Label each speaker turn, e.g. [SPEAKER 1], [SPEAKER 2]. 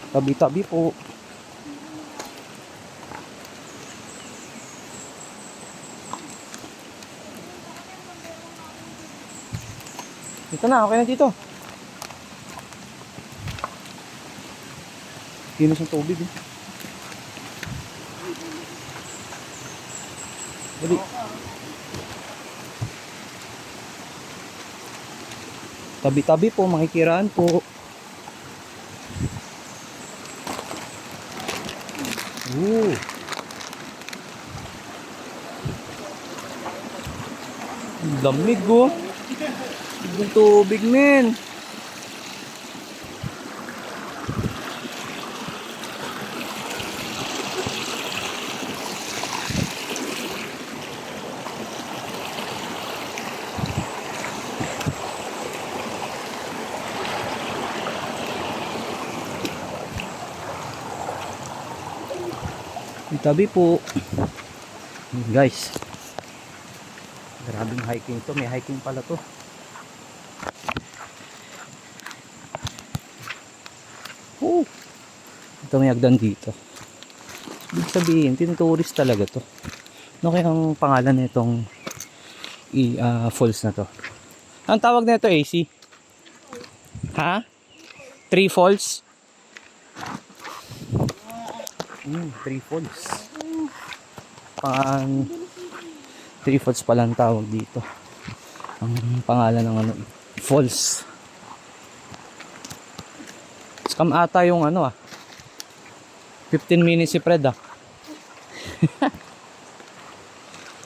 [SPEAKER 1] Tabi-tabi po. Dito na, okay na dito. Kinos ng tubig eh. Dali. Tabi-tabi po, makikiraan po. Lamig oh. Yung tubig men. Tabi po. Guys. Grabing hiking to. May hiking pala to. Oh. Ito may hagdan dito. Ibig sabihin, tinuturist talaga to. Ano kaya ang pangalan nitong falls na to? Ang tawag na ito AC? Ha? Three Falls? Three Falls. Three Falls pala ang tawag dito. Ang pangalan ng ano, falls. Scam ata yung ano 15 minutes si Fred